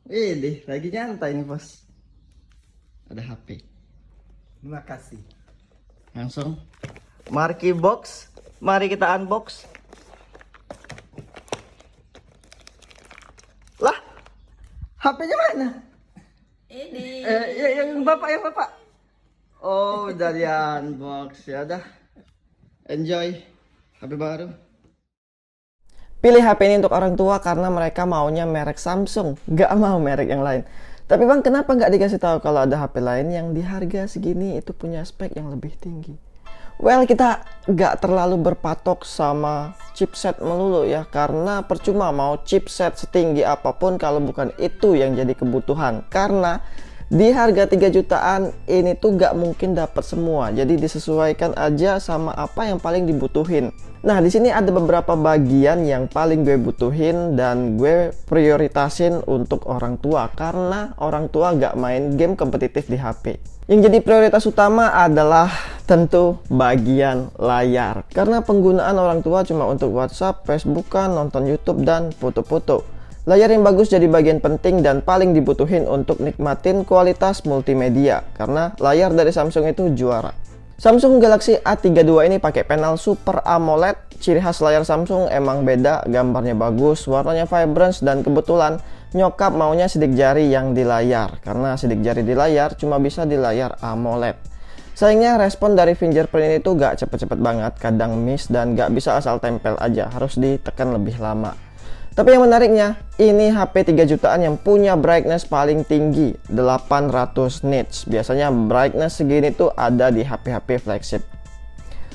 Deh, lagi nyantai nih bos. Ada HP. Terima kasih. Langsung. Marky box. Mari kita unbox. Lah, HP-nya mana? Ini. Yang bapak. Oh, dari unbox ya udah. Enjoy. HP baru. Pilih HP ini untuk orang tua karena mereka maunya merek Samsung, nggak mau merek yang lain. Tapi bang, kenapa nggak dikasih tahu kalau ada HP lain yang di harga segini itu punya spek yang lebih tinggi? Well, kita nggak terlalu berpatok sama chipset melulu ya, karena percuma mau chipset setinggi apapun kalau bukan itu yang jadi kebutuhan. Karena di harga 3 jutaan ini tuh nggak mungkin dapat semua, jadi disesuaikan aja sama apa yang paling dibutuhin. Nah, di sini ada beberapa bagian yang paling gue butuhin dan gue prioritasin untuk orang tua karena orang tua nggak main game kompetitif di HP. Yang jadi prioritas utama adalah tentu bagian layar, karena penggunaan orang tua cuma untuk WhatsApp, Facebookan, nonton YouTube dan foto-foto. Layar yang bagus jadi bagian penting dan paling dibutuhin untuk nikmatin kualitas multimedia, karena layar dari Samsung itu juara. Samsung Galaxy A32 ini pakai panel Super AMOLED. Ciri khas layar Samsung emang beda, gambarnya bagus, warnanya vibrant, dan kebetulan nyokap maunya sidik jari yang di layar, karena sidik jari di layar cuma bisa di layar AMOLED. Sayangnya respon dari fingerprint itu gak cepet-cepet banget, kadang miss dan gak bisa asal tempel aja, harus ditekan lebih lama. Tapi yang menariknya, ini HP 3 jutaan yang punya brightness paling tinggi, 800 nits. Biasanya brightness segini tuh ada di HP-HP flagship.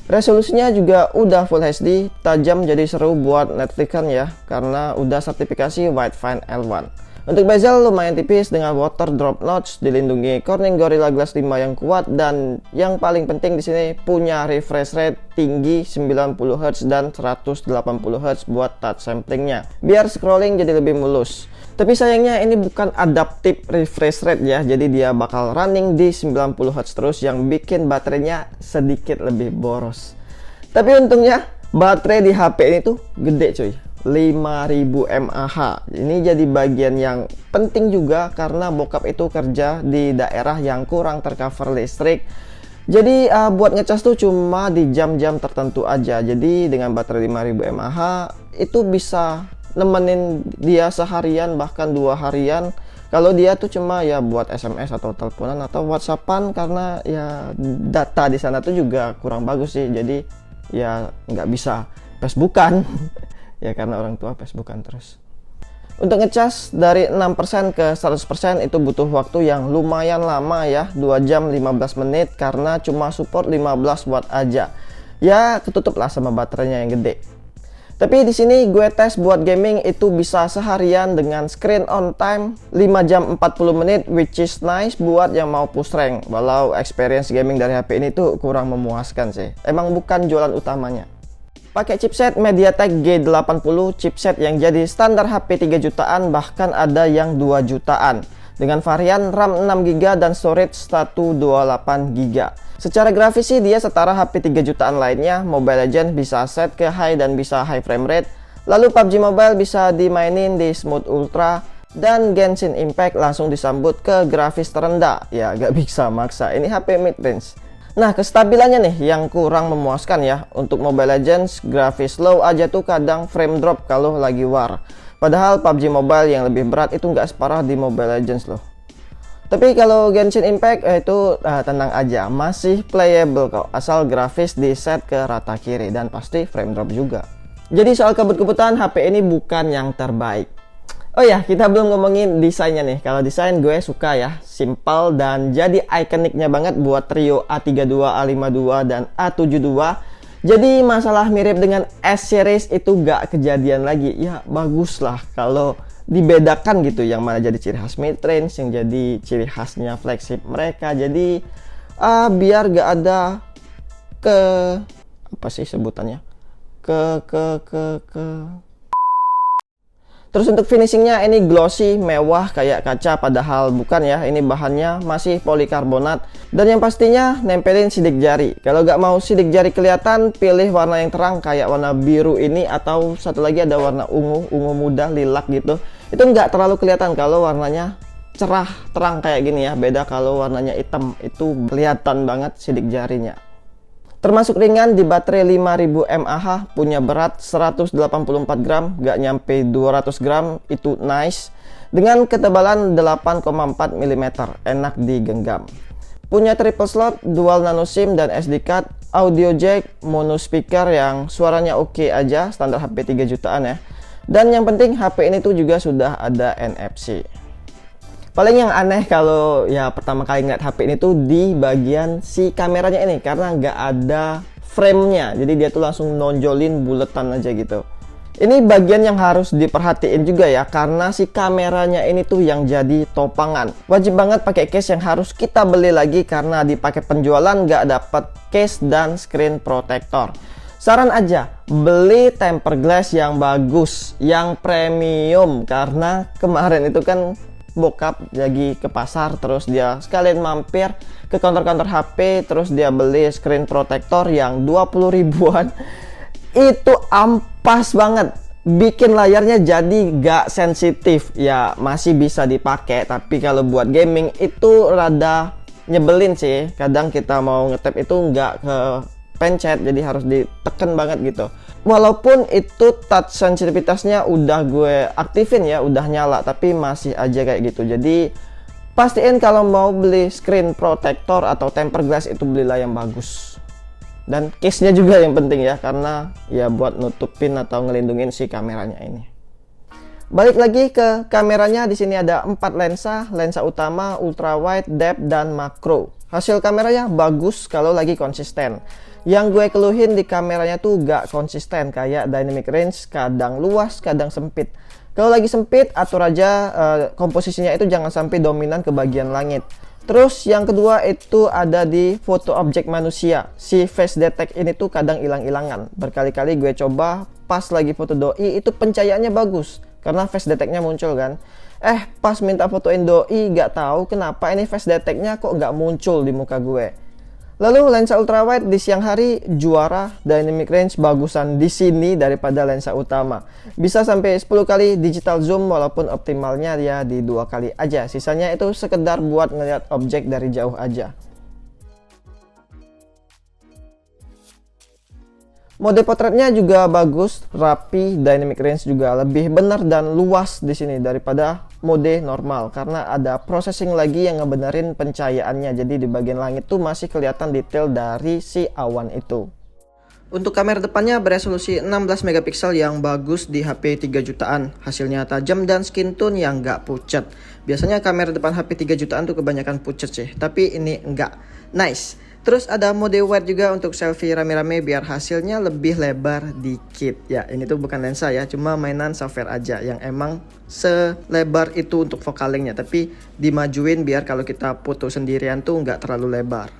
Resolusinya juga udah Full HD, tajam jadi seru buat Netflixan ya, karena udah sertifikasi Widefine L1. Untuk bezel lumayan tipis dengan water drop notch, dilindungi Corning Gorilla Glass 5 yang kuat, dan yang paling penting di sini punya refresh rate tinggi 90 Hz dan 180 Hz buat touch samplingnya, biar scrolling jadi lebih mulus. Tapi sayangnya ini bukan adaptive refresh rate ya, jadi dia bakal running di 90 Hz terus yang bikin baterainya sedikit lebih boros. Tapi untungnya baterai di HP ini tuh gede cuy, 5000 mAh. Ini jadi bagian yang penting juga karena bokap itu kerja di daerah yang kurang tercover listrik. Jadi buat ngecas tuh cuma di jam-jam tertentu aja. Jadi dengan baterai 5000 mAh itu bisa nemenin dia seharian bahkan 2 harian. Kalau dia tuh cuma ya buat SMS atau teleponan atau WhatsAppan, karena ya data di sana tuh juga kurang bagus sih. Jadi ya nggak bisa Facebookan. Ya karena orang tua Facebookan terus. Untuk ngecas dari 6% ke 100% itu butuh waktu yang lumayan lama ya, 2 jam 15 menit karena cuma support 15 watt aja. Ya ketutup lah sama baterainya yang gede. Tapi di sini gue tes buat gaming itu bisa seharian dengan screen on time 5 jam 40 menit, which is nice buat yang mau push rank. Walau experience gaming dari HP ini tuh kurang memuaskan sih. Emang bukan jualan utamanya. Pakai chipset MediaTek G80, chipset yang jadi standar HP 3 jutaan, bahkan ada yang 2 jutaan. Dengan varian RAM 6GB dan storage 128GB. Secara grafis sih dia setara HP 3 jutaan lainnya. Mobile Legends bisa set ke high dan bisa high frame rate. Lalu PUBG Mobile bisa dimainin di Smooth Ultra. Dan Genshin Impact langsung disambut ke grafis terendah. Ya gak bisa maksa, ini HP mid-range. Nah, kestabilannya nih yang kurang memuaskan ya. Untuk Mobile Legends, grafis low aja tuh kadang frame drop kalau lagi war. Padahal PUBG Mobile yang lebih berat itu nggak separah di Mobile Legends loh. Tapi kalau Genshin Impact itu tenang aja, masih playable kok, asal grafis di set ke rata kiri dan pasti frame drop juga. Jadi soal kebut-kebutan, HP ini bukan yang terbaik. Oh ya, kita belum ngomongin desainnya nih. Kalau desain gue suka ya, simple dan jadi ikoniknya banget buat trio A32, A52 dan A72. Jadi masalah mirip dengan S series itu gak kejadian lagi. Ya bagus lah kalau dibedakan gitu, yang mana jadi ciri khas mid range, yang jadi ciri khasnya flagship mereka. Jadi biar gak ada apa sih sebutannya, Terus untuk finishingnya ini glossy, mewah kayak kaca, padahal bukan ya. Ini bahannya masih polikarbonat. Dan yang pastinya nempelin sidik jari. Kalau nggak mau sidik jari kelihatan, pilih warna yang terang kayak warna biru ini, atau satu lagi ada warna ungu muda, lilac gitu. itu nggak terlalu kelihatan kalau warnanya cerah terang kayak gini ya. Beda kalau warnanya hitam, itu kelihatan banget sidik jarinya. Termasuk ringan di baterai 5000 mAh, punya berat 184 gram, nggak nyampe 200 gram, itu nice. Dengan ketebalan 8,4 mm, enak digenggam. Punya triple slot, dual nano SIM dan SD card, audio jack, mono speaker yang suaranya oke aja, standar HP 3 jutaan ya. Dan yang penting HP ini tuh juga sudah ada NFC. Paling yang aneh kalau ya pertama kali ngeliat HP ini tuh di bagian si kameranya ini, karena nggak ada frame-nya, jadi dia tuh langsung nonjolin buletan aja gitu. Ini bagian yang harus diperhatiin juga ya, karena si kameranya ini tuh yang jadi topangan. Wajib banget pakai case yang harus kita beli lagi, karena di paket penjualan nggak dapet case dan screen protector. Saran aja, beli tempered glass yang bagus, yang premium, karena kemarin itu kan bokap lagi ke pasar, terus dia sekalian mampir ke counter-counter HP, terus dia beli screen protector yang 20 ribuan. Itu ampas banget, bikin layarnya jadi gak sensitif. Ya masih bisa dipakai, tapi kalau buat gaming itu rada nyebelin sih. Kadang kita mau ngetap itu nggak ke pencet, jadi harus ditekan banget gitu. Walaupun itu touch sensitivitasnya udah gue aktifin ya, udah nyala, tapi masih aja kayak gitu. Jadi pastiin kalau mau beli screen protector atau tempered glass itu belilah yang bagus. Dan case-nya juga yang penting ya, karena ya buat nutupin atau ngelindungin si kameranya ini. Balik lagi ke kameranya, di sini ada 4 lensa utama, ultra wide, depth, dan makro. Hasil kameranya bagus kalau lagi konsisten. Yang gue keluhin di kameranya tuh gak konsisten, kayak dynamic range kadang luas, kadang sempit. Kalau lagi sempit, atur aja komposisinya itu jangan sampai dominan ke bagian langit. Terus yang kedua itu ada di foto objek manusia. Si face detect ini tuh kadang hilang-hilangan. Berkali-kali gue coba pas lagi foto doi itu pencahayaannya bagus, karena face detect-nya muncul kan. Pas minta fotoin doi gak tahu kenapa ini face detect-nya kok gak muncul di muka gue. Lalu lensa ultrawide di siang hari juara, dynamic range bagusan di sini daripada lensa utama. Bisa sampai 10 kali digital zoom, walaupun optimalnya ya di 2 kali aja. Sisanya itu sekedar buat ngeliat objek dari jauh aja. Mode potretnya juga bagus, rapi, dynamic range juga lebih benar dan luas di sini daripada mode normal, karena ada processing lagi yang ngebenerin pencahayaannya. Jadi di bagian langit tuh masih kelihatan detail dari si awan itu. Untuk kamera depannya beresolusi 16 megapiksel yang bagus di HP 3 jutaan. Hasilnya tajam dan skin tone yang nggak pucat. Biasanya kamera depan HP 3 jutaan tuh kebanyakan pucat sih, tapi ini enggak. Nice. Terus ada mode wide juga untuk selfie rame-rame biar hasilnya lebih lebar dikit. Ya ini tuh bukan lensa ya, cuma mainan software aja yang emang selebar itu untuk focal length-nya. Tapi dimajuin biar kalau kita foto sendirian tuh nggak terlalu lebar.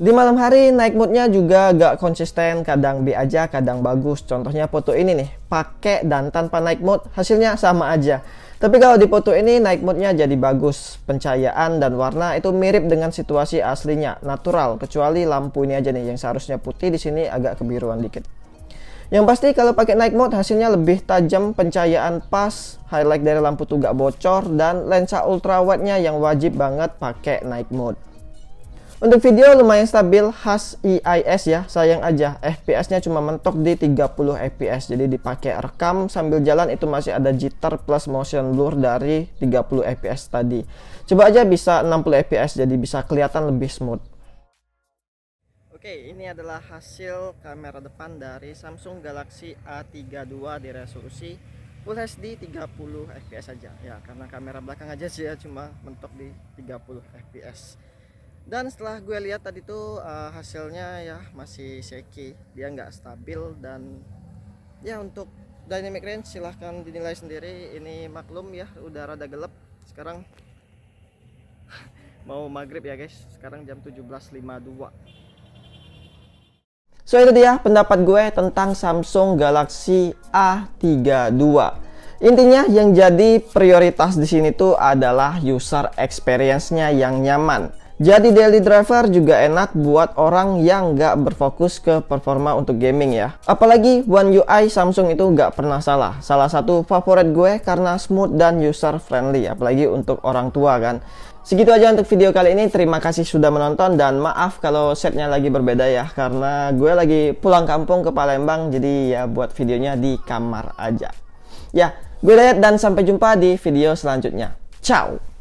Di malam hari night mode-nya juga gak konsisten, kadang B aja, kadang bagus. Contohnya foto ini nih, pakai dan tanpa night mode hasilnya sama aja. Tapi kalau di foto ini night mode-nya jadi bagus. Pencahayaan dan warna itu mirip dengan situasi aslinya, natural, kecuali lampu ini aja nih yang seharusnya putih, di sini agak kebiruan dikit. Yang pasti kalau pakai night mode hasilnya lebih tajam, pencahayaan pas, highlight dari lampu tuh gak bocor, dan lensa ultra wide-nya yang wajib banget pakai night mode. Untuk video lumayan stabil, khas IIS ya, sayang aja FPS-nya cuma mentok di 30 fps. Jadi dipakai rekam sambil jalan itu masih ada jitter plus motion blur dari 30 fps tadi. Coba aja bisa 60 fps, jadi bisa kelihatan lebih smooth. Oke, ini adalah hasil kamera depan dari Samsung Galaxy A32 di resolusi Full HD 30 fps aja. Ya, karena kamera belakang aja sih ya, cuma mentok di 30 fps. Dan setelah gue lihat tadi tuh hasilnya ya masih shaky, dia nggak stabil. Dan ya untuk dynamic range silahkan dinilai sendiri. Ini maklum ya udah rada gelap sekarang. Mau maghrib ya guys, sekarang jam 17.52. So itu dia pendapat gue tentang Samsung Galaxy A32. Intinya yang jadi prioritas di sini tuh adalah user experience-nya yang nyaman. Jadi daily driver juga enak buat orang yang nggak berfokus ke performa untuk gaming ya. Apalagi One UI Samsung itu nggak pernah salah. Salah satu favorit gue karena smooth dan user friendly, apalagi untuk orang tua kan. Segitu aja untuk video kali ini. Terima kasih sudah menonton dan maaf kalau setnya lagi berbeda ya, karena gue lagi pulang kampung ke Palembang, jadi ya buat videonya di kamar aja. Ya, gue Dayat dan sampai jumpa di video selanjutnya. Ciao.